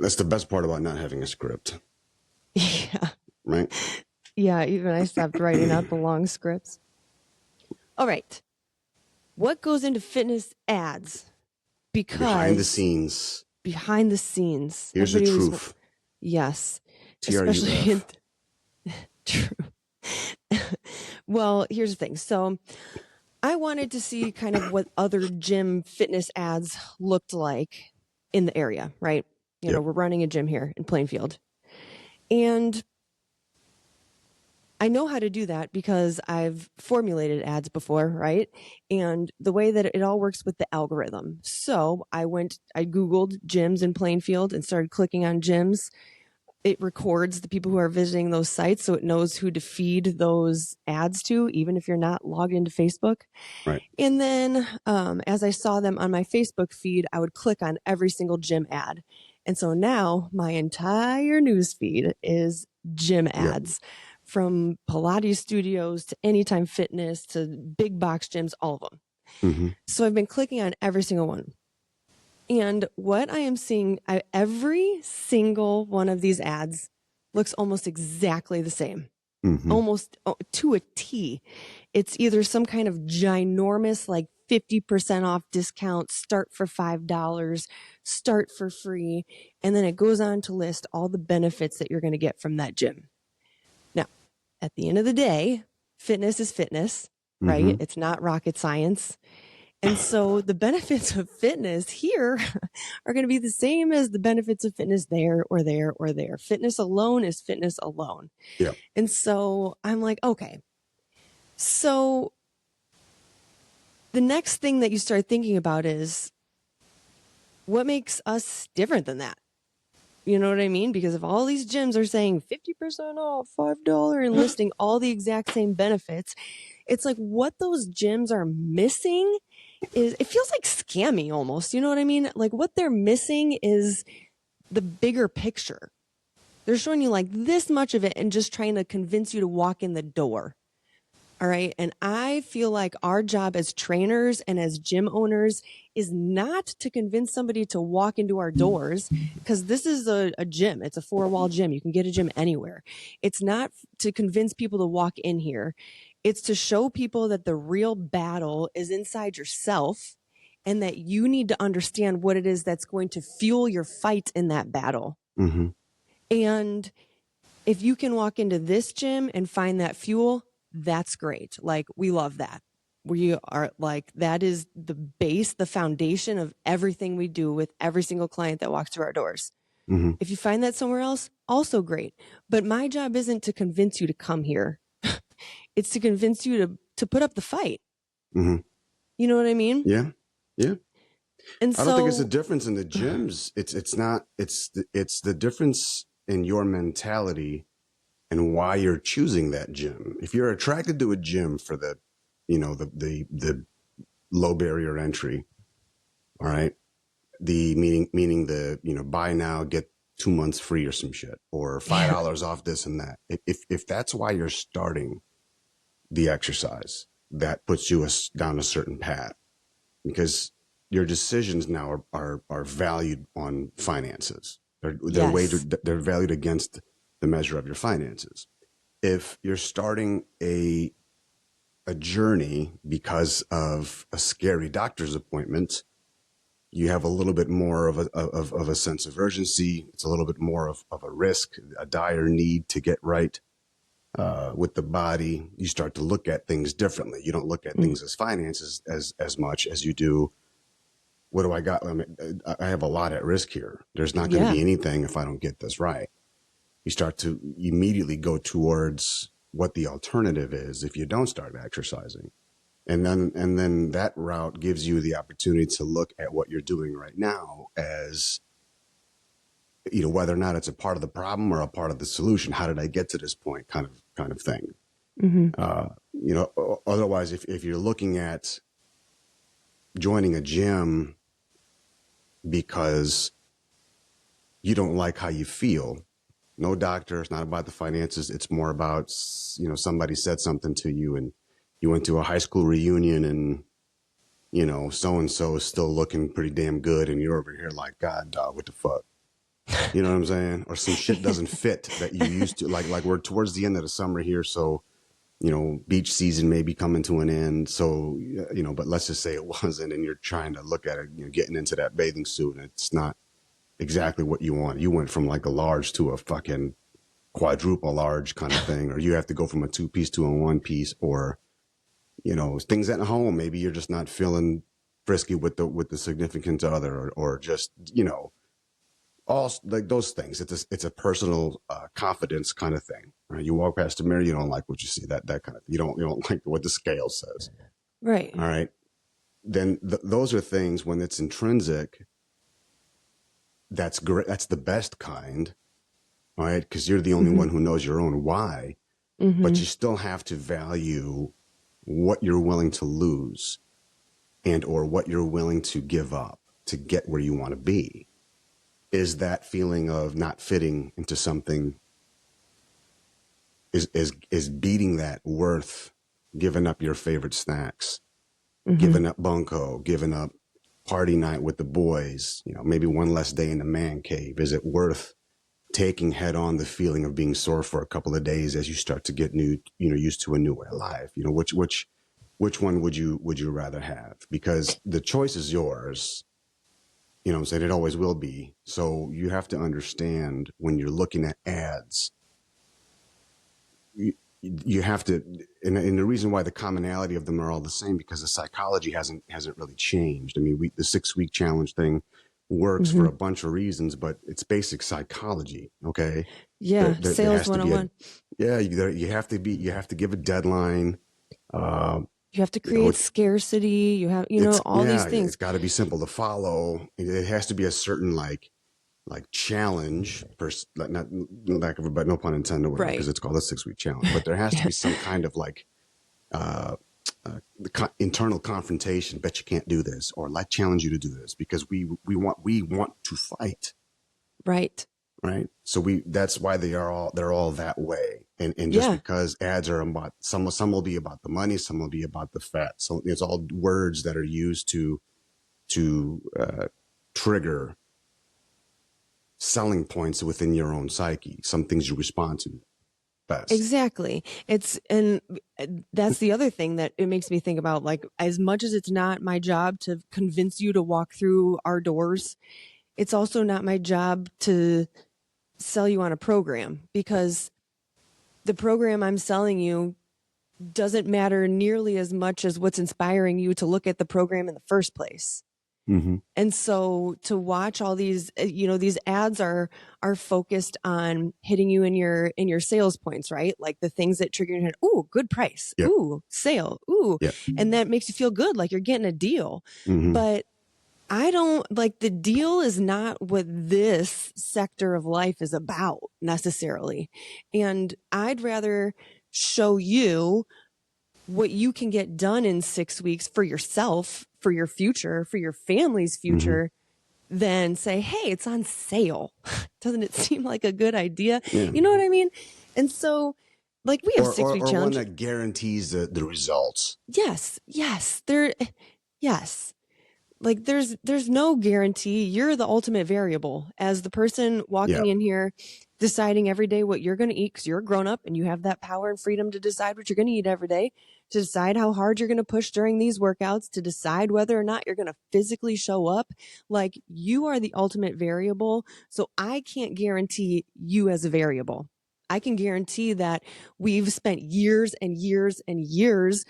That's the best part about not having a script. Yeah. Right? Yeah, even I stopped writing out the long scripts. All right. What goes into fitness ads? Because behind the scenes. Behind the scenes. Here's the Everybody truth. Yes. TRUF. Especially true. Well, here's the thing. So I wanted to see kind of what other gym fitness ads looked like in the area, right? You know, we're running a gym here in Plainfield. And I know how to do that because I've formulated ads before, right? And the way that it all works with the algorithm. So I Googled gyms in Plainfield and started clicking on gyms. It records the people who are visiting those sites, so it knows who to feed those ads to, even if you're not logged into Facebook. Right. And then as I saw them on my Facebook feed, I would click on every single gym ad. And so now my entire news feed is gym ads. From Pilates studios to Anytime Fitness to big box gyms, all of them. Mm-hmm. So I've been clicking on every single one. And what I am seeing, every single one of these ads looks almost exactly the same. Mm-hmm. Almost to a T. It's either some kind of ginormous, like 50% off discount, start for $5, start for free. And then it goes on to list all the benefits that you're going to get from that gym. At the end of the day, fitness is fitness, right? Mm-hmm. It's not rocket science. And so the benefits of fitness here are going to be the same as the benefits of fitness there or there or there. Fitness alone is fitness alone. Yeah. And so I'm like, okay. So the next thing that you start thinking about is what makes us different than that? You know what I mean? Because if all these gyms are saying 50% off, $5 and listing all the exact same benefits, it's like what those gyms are missing is, it feels like scammy almost. You know what I mean? Like what they're missing is the bigger picture. They're showing you like this much of it and just trying to convince you to walk in the door. All right. And I feel like our job as trainers and as gym owners is not to convince somebody to walk into our doors, because this is a gym. It's a 4-wall gym. You can get a gym anywhere. It's not to convince people to walk in here. It's to show people that the real battle is inside yourself and that you need to understand what it is that's going to fuel your fight in that battle. Mm-hmm. And if you can walk into this gym and find that fuel, that's great. Like, we love that. We are like, that is the base, the foundation of everything we do with every single client that walks through our doors. Mm-hmm. If you find that somewhere else, also great. But my job isn't to convince you to come here. It's to convince you to put up the fight. Mm-hmm. You know what I mean? Yeah. Yeah. And I don't think it's a difference in the gyms. It's the difference in your mentality and why you're choosing that gym. If you're attracted to a gym for the low barrier entry, all right, meaning the, buy now, get 2 months free or some shit, or $5 off this and that. If that's why you're starting the exercise, that puts you down a certain path, because your decisions now are valued on finances. They're valued against the measure of your finances. If you're starting a journey because of a scary doctor's appointment, you have a little bit more of a sense of urgency. It's a little bit more of a risk, a dire need to get right with the body. You start to look at things differently. You don't look at things as finances as much as you do, what do I got? I have a lot at risk here. There's not going to be anything if I don't get this right. You start to immediately go towards what the alternative is if you don't start exercising. And then that route gives you the opportunity to look at what you're doing right now as, whether or not it's a part of the problem or a part of the solution. How did I get to this point? Kind of thing. Mm-hmm. Otherwise, if you're looking at joining a gym because you don't like how you feel, no doctor, it's not about the finances. It's more about, somebody said something to you and you went to a high school reunion and, so-and-so is still looking pretty damn good. And you're over here like, God, dog, what the fuck? You know what I'm saying? Or some shit doesn't fit that you used to. Like we're towards the end of the summer here, so beach season may be coming to an end. So but let's just say it wasn't, and you're trying to look at it, getting into that bathing suit, and it's not exactly what you want. You went from like a large to a fucking quadruple large kind of thing, or you have to go from a 2-piece to a 1-piece, or things at home. Maybe you're just not feeling frisky with the significant other, or just all like those things. It's a personal confidence kind of thing, right? You walk past the mirror, you don't like what you see, that kind of thing. You don't like what the scale says, Right. all right? Then those are things when it's intrinsic. That's great. That's the best kind, all right? Because you're the only one who knows your own why. But you still have to value what you're willing to lose and or what you're willing to give up to get where you want to be. Is that feeling of not fitting into something, is beating that worth giving up your favorite snacks, giving up bunko, giving up party night with the boys, maybe one less day in the man cave? Is it worth taking head on the feeling of being sore for a couple of days as you start to get used to a new way of life? Which one would you rather have? Because the choice is yours. What I'm saying? It always will be. So you have to understand when you're looking at ads, you have to, and the reason why the commonality of them are all the same, because the psychology hasn't really changed. I mean, the 6-week challenge thing works for a bunch of reasons, but it's basic psychology. Okay. Yeah. There Sales has to be 101. you have to give a deadline. You have to create scarcity. You have, all these things. It's got to be simple to follow. It has to be a certain like challenge, not lack of, but no pun intended, Right. because it's called a 6-week challenge. But there has to be some kind of like internal confrontation. Bet you can't do this, or I challenge you to do this, because we want to fight. Right. Right. So that's why they're all that way. And just because ads are about some will be about the money, some will be about the fat. So it's all words that are used to trigger selling points within your own psyche. Some things you respond to best. Exactly. And that's the other thing that it makes me think about, like, as much as it's not my job to convince you to walk through our doors, it's also not my job to sell you on a program, because the program I'm selling you doesn't matter nearly as much as what's inspiring you to look at the program in the first place. And so to watch all these, these ads are focused on hitting you in your sales points, right? Like the things that trigger your head. Ooh, good price. Yep. Ooh, sale. Ooh. Yep. And that makes you feel good, like you're getting a deal. But I don't like, the deal is not what this sector of life is about necessarily. And I'd rather show you what you can get done in 6 weeks for yourself, for your future, for your family's future, than say, hey, it's on sale. Doesn't it seem like a good idea? Yeah. You know what I mean? And so, like, we have 6-week or challenge. one that guarantees the results. Yes. Like there's no guarantee. You're the ultimate variable as the person walking in here, deciding every day what you're going to eat, because you're a grown up and you have that power and freedom to decide what you're going to eat every day, to decide how hard you're going to push during these workouts, to decide whether or not you're going to physically show up. Like, you are the ultimate variable. So I can't guarantee you as a variable. I can guarantee that we've spent years and years and years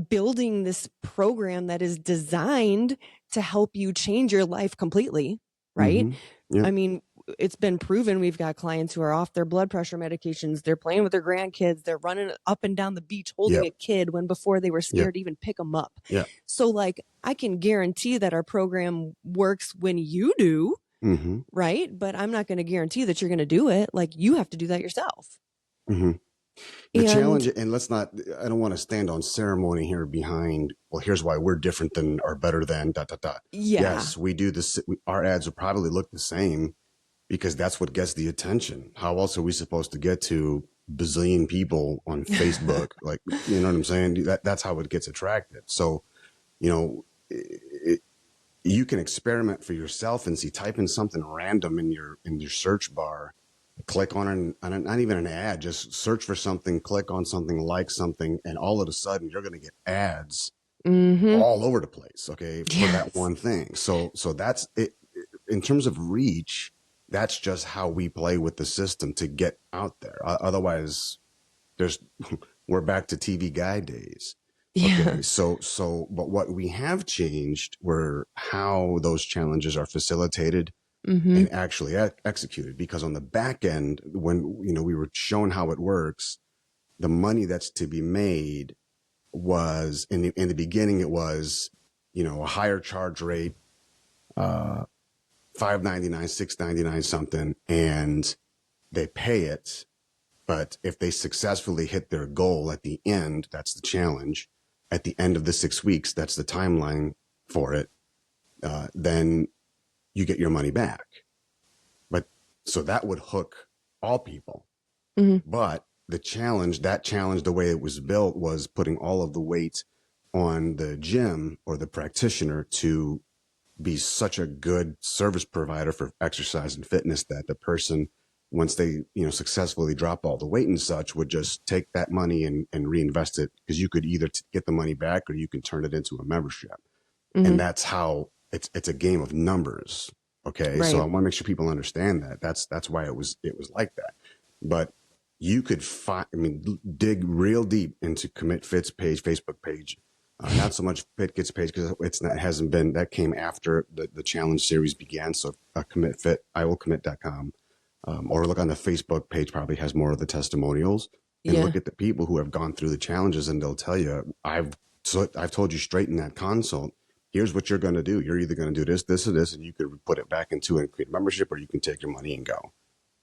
building this program that is designed to help you change your life completely, right? Yep. I mean, it's been proven. We've got clients who are off their blood pressure medications. They're playing with their grandkids. They're running up and down the beach holding a kid when before they were scared to even pick them up. Yeah. So, like, I can guarantee that our program works when you do, right? But I'm not going to guarantee that you're going to do it. Like, you have to do that yourself. The challenge, and I don't want to stand on ceremony here behind, well, here's why we're different than or better than ... Yeah. Yes, we do this. Our ads will probably look the same because that's what gets the attention. How else are we supposed to get to bazillion people on Facebook? Like, you know what I'm saying? That's how it gets attracted. So, you can experiment for yourself and see, type in something random in your search bar, click on not even an ad, just search for something, click on something, like something, and all of a sudden you're going to get ads all over the place. Okay. For that Yes. one thing. So that's it. In terms of reach, that's just how we play with the system to get out there. Otherwise, there's we're back to TV guide days. Yeah. Okay, but what we have changed were how those challenges are facilitated and actually executed. Because on the back end, when we were shown how it works, the money that's to be made was in the beginning, it was a higher charge rate, $5.99, $6.99 something, and they pay it. But if they successfully hit their goal at the end, that's the challenge. At the end of the 6 weeks, that's the timeline for it. Then you get your money back. But so that would hook all people. But that challenge, the way it was built, was putting all of the weight on the gym or the practitioner to be such a good service provider for exercise and fitness that the person, once they successfully drop all the weight and such, would just take that money and reinvest it, because you could either get the money back or you can turn it into a membership. And that's how it's a game of numbers. Okay. Right. So I want to make sure people understand that. That's why it was like that. But you could dig real deep into Commit Fit's page, Facebook page. Not so much Fit Gets page, because it hasn't been, that came after the challenge series began. So Commit Fit, iwillcommit.com, or look on the Facebook page, probably has more of the testimonials, and look at the people who have gone through the challenges, and they'll tell you, I've told you straight in that consult, here's what you're going to do. You're either going to do this, or this, and you could put it back into and create a membership, or you can take your money and go.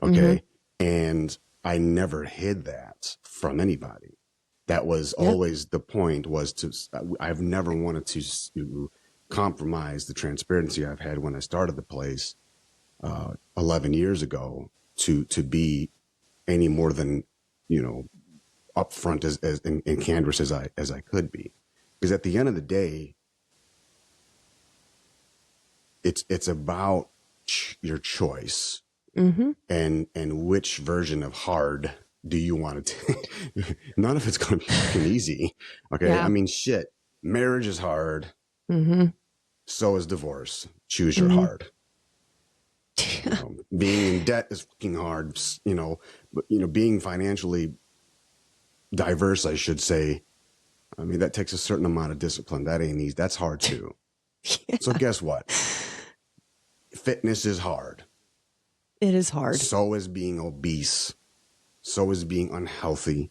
Okay. And I never hid that from anybody. That was always the point, was I've never wanted to compromise the transparency I've had when I started the place 11 years ago to be any more than, upfront as and candorous as I could be. Because at the end of the day, it's about your choice and which version of hard do you want to take? None of it's going to be fucking easy. Okay. Yeah. I mean, shit, marriage is hard. So is divorce. Choose your hard. Being in debt is fucking hard. But being financially diverse, I should say. I mean, that takes a certain amount of discipline. That ain't easy. That's hard too. So guess what? Fitness is hard. It is hard. So is being obese. So is being unhealthy.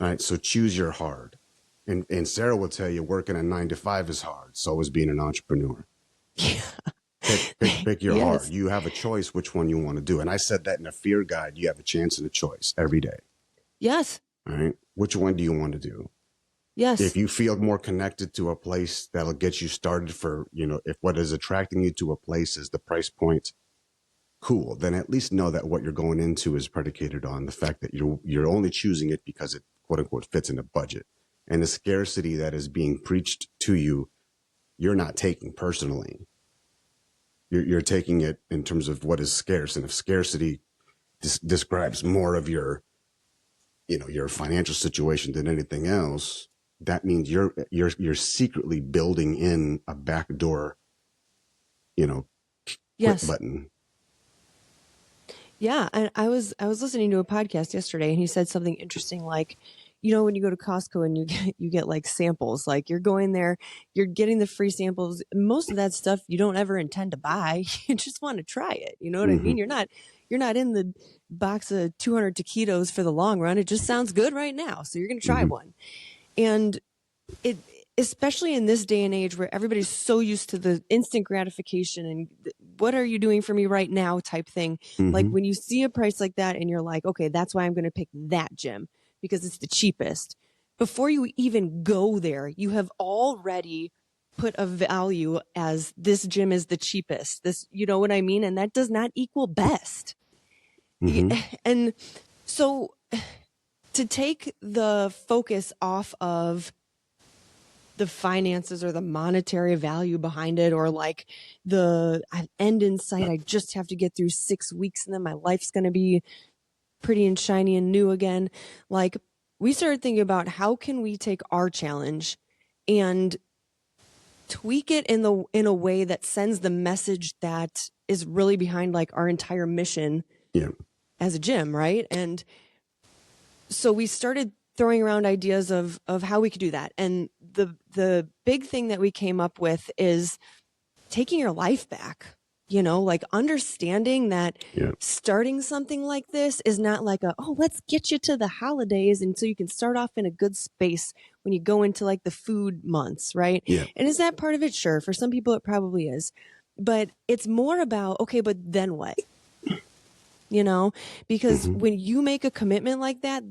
All right. So choose your hard. And Sarah will tell you working a 9 to 5 is hard. So is being an entrepreneur. Yeah. Pick your Yes. hard. You have a choice which one you want to do. And I said that in a fear guide. You have a chance and a choice every day. Yes. All right. Which one do you want to do? Yes. If you feel more connected to a place that'll get you started for, if what is attracting you to a place is the price point, cool. Then at least know that what you're going into is predicated on the fact that you're only choosing it because it, quote unquote, fits in a budget. And the scarcity that is being preached to you, you're not taking personally. You're taking it in terms of what is scarce. And if scarcity describes more of your financial situation than anything else, that means you're secretly building in a backdoor, yes. quit button. Yeah, and I was listening to a podcast yesterday, and he said something interesting, like, when you go to Costco and you get like samples, like you're going there, you're getting the free samples. Most of that stuff you don't ever intend to buy. You just want to try it. You know what I mean? You're not in the box of 200 taquitos for the long run. It just sounds good right now, so you're going to try one. And it, especially in this day and age where everybody's so used to the instant gratification and what are you doing for me right now type thing. Like when you see a price like that and you're like, okay, that's why I'm going to pick that gym because it's the cheapest. Before you even go there, you have already put a value as this gym is the cheapest. This, you know what I mean? And that does not equal best. And so to take the focus off of the finances or the monetary value behind it, or like the end in sight. I just have to get through 6 weeks and then my life's going to be pretty and shiny and new again. Like, we started thinking about how can we take our challenge and tweak it in a way that sends the message that is really behind like our entire mission Yeah. as a gym, right? And so we started throwing around ideas of how we could do that. And the big thing that we came up with is taking your life back. You know, like understanding that Yeah. starting something like this is not like let's get you to the holidays and so you can start off in a good space when you go into like the food months, right? Yeah. And is that part of it? Sure. For some people, it probably is. But it's more about, okay, but then what? You know, because when you make a commitment like that,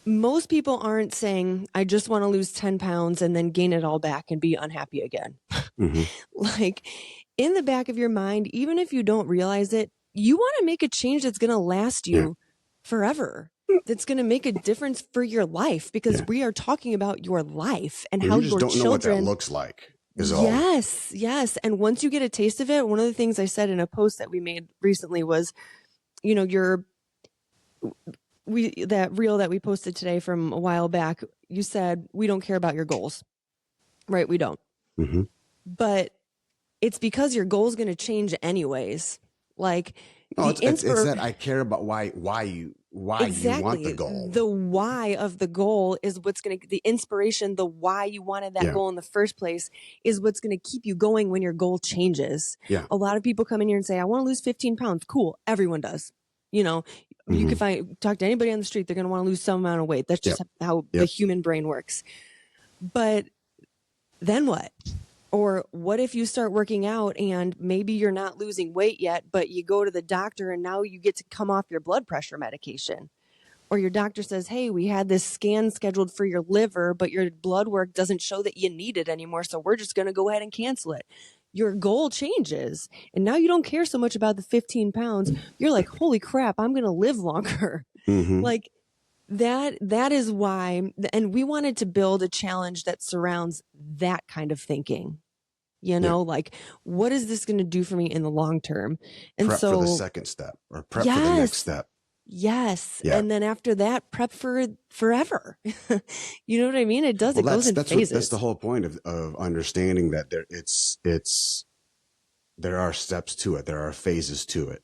most people aren't saying, I just want to lose 10 pounds and then gain it all back and be unhappy again. Like, in the back of your mind, even if you don't realize it, you want to make a change that's going to last you forever. That's going to make a difference for your life, because we are talking about your life and how You just your don't children know what that looks like. Is all. Yes. And once you get a taste of it, one of the things I said in a post that we made recently was, you know, that reel that we posted today from a while back, you said, we don't care about your goals, right? We don't. But it's because your goal is going to change anyways. Like, No, it's that I care about why you want the goal. The why of the goal is what's going to, the inspiration, the why you wanted that goal in the first place is what's going to keep you going when your goal changes. Yeah. A lot of people come in here and say, I want to lose 15 pounds. Cool. Everyone does. You know, you can talk to anybody on the street. They're going to want to lose some amount of weight. That's just how the human brain works. But then what? Or what if you start working out and maybe you're not losing weight yet, but you go to the doctor and now you get to come off your blood pressure medication? Or your doctor says, hey, we had this scan scheduled for your liver, but your blood work doesn't show that you need it anymore, so we're just going to go ahead and cancel it. Your goal changes. And now you don't care so much about the 15 pounds. You're like, holy crap, I'm going to live longer. Like, that is why, and we wanted to build a challenge that surrounds that kind of thinking. You know, like, what is this going to do for me in the long term? And prep for the second step, or prep for the next step. Yes. Yeah. And then after that, prep for forever. You know what I mean? It does. It goes in phases. That's the whole point of understanding that there are steps to it. There are phases to it.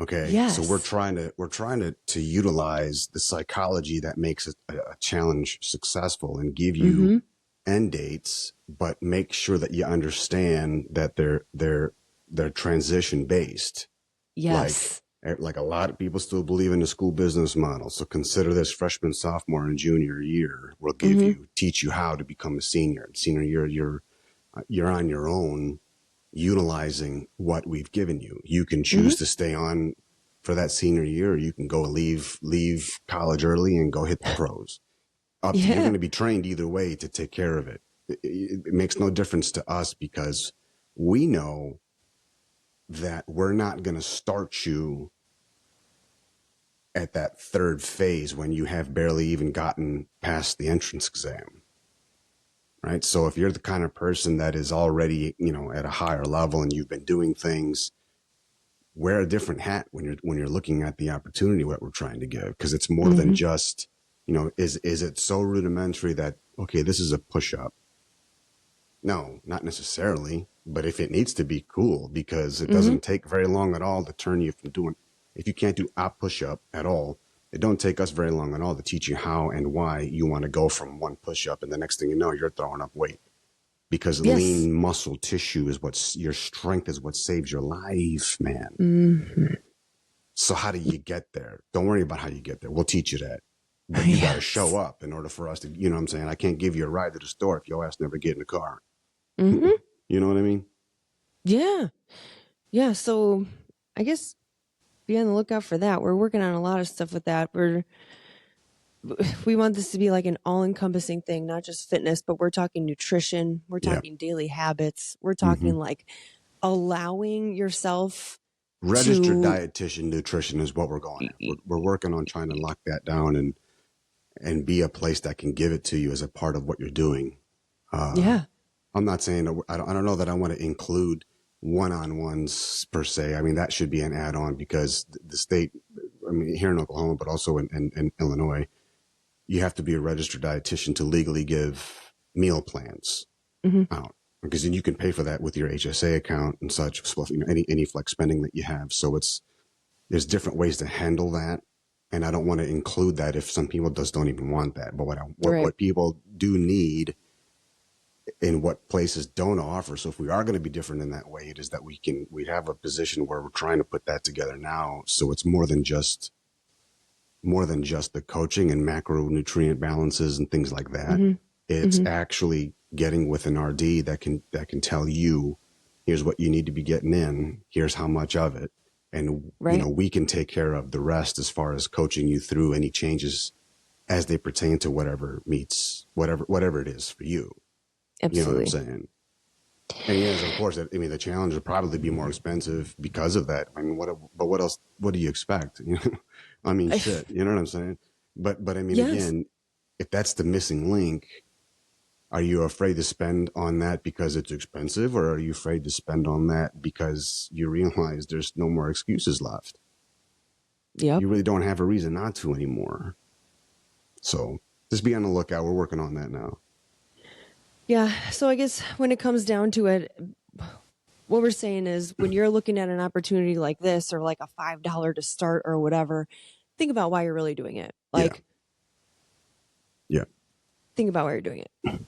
Okay. Yes. So we're trying to utilize the psychology that makes a challenge successful and give you end dates, but make sure that you understand that they're transition based. Yes. Like a lot of people still believe in the school business model. So consider this: freshman, sophomore, and junior year will teach you how to become a senior. Senior year, you're on your own, utilizing what we've given you. You can choose to stay on for that senior year, or you can go leave college early and go hit the pros. You're going to be trained either way to take care of it. It makes no difference to us, because we know that we're not going to start you at that third phase when you have barely even gotten past the entrance exam. Right. So if you're the kind of person that is already, at a higher level and you've been doing things, wear a different hat when you're looking at the opportunity, what we're trying to give, because it's more than just, is it so rudimentary that, okay, this is a push-up? No, not necessarily. But if it needs to be, cool, because it doesn't take very long at all to turn you from doing, if you can't do a push-up at all, it don't take us very long at all to teach you how and why you want to go from one push-up, and the next thing you know, you're throwing up weight. Because lean muscle tissue is your strength is what saves your life, man. So how do you get there? Don't worry about how you get there. We'll teach you that. But you got to show up in order for us to, you know what I'm saying? I can't give you a ride to the store if your ass never get in the car. You know what I mean? Yeah. Yeah. So I guess be on the lookout for that. We're working on a lot of stuff with that. We want this to be like an all-encompassing thing, not just fitness, but we're talking nutrition. We're talking daily habits. We're talking like allowing yourself registered dietitian nutrition is what we're going at. We're working on trying to lock that down and be a place that can give it to you as a part of what you're doing. Yeah. I'm not saying, I don't know that I want to include one-on-ones per se. I mean, that should be an add-on because the state, I mean, here in Oklahoma, but also in Illinois, you have to be a registered dietitian to legally give meal plans out, because then you can pay for that with your HSA account and such, you know, any flex spending that you have. So there's different ways to handle that. And I don't want to include that if some people just don't even want that. But what people do need and what places don't offer. So if we are going to be different in that way, it is that we have a position where we're trying to put that together now. So it's more than just the coaching and macronutrient balances and things like that. It's actually getting with an RD that can tell you, here's what you need to be getting in, here's how much of it. And, you know, we can take care of the rest as far as coaching you through any changes as they pertain to whatever it is for you. Absolutely. You know what I'm saying? And yes, of course, I mean, the challenge would probably be more expensive because of that. I mean, what else, what do you expect? You know, I mean, shit, you know what I'm saying? But I mean, again, if that's the missing link, are you afraid to spend on that because it's expensive, or are you afraid to spend on that because you realize there's no more excuses left? Yep. You really don't have a reason not to anymore. So just be on the lookout. We're working on that now. Yeah. So I guess when it comes down to it, what we're saying is when you're looking at an opportunity like this, or like a $5 to start or whatever, think about why you're really doing it. Like, Yeah. think about why you're doing it.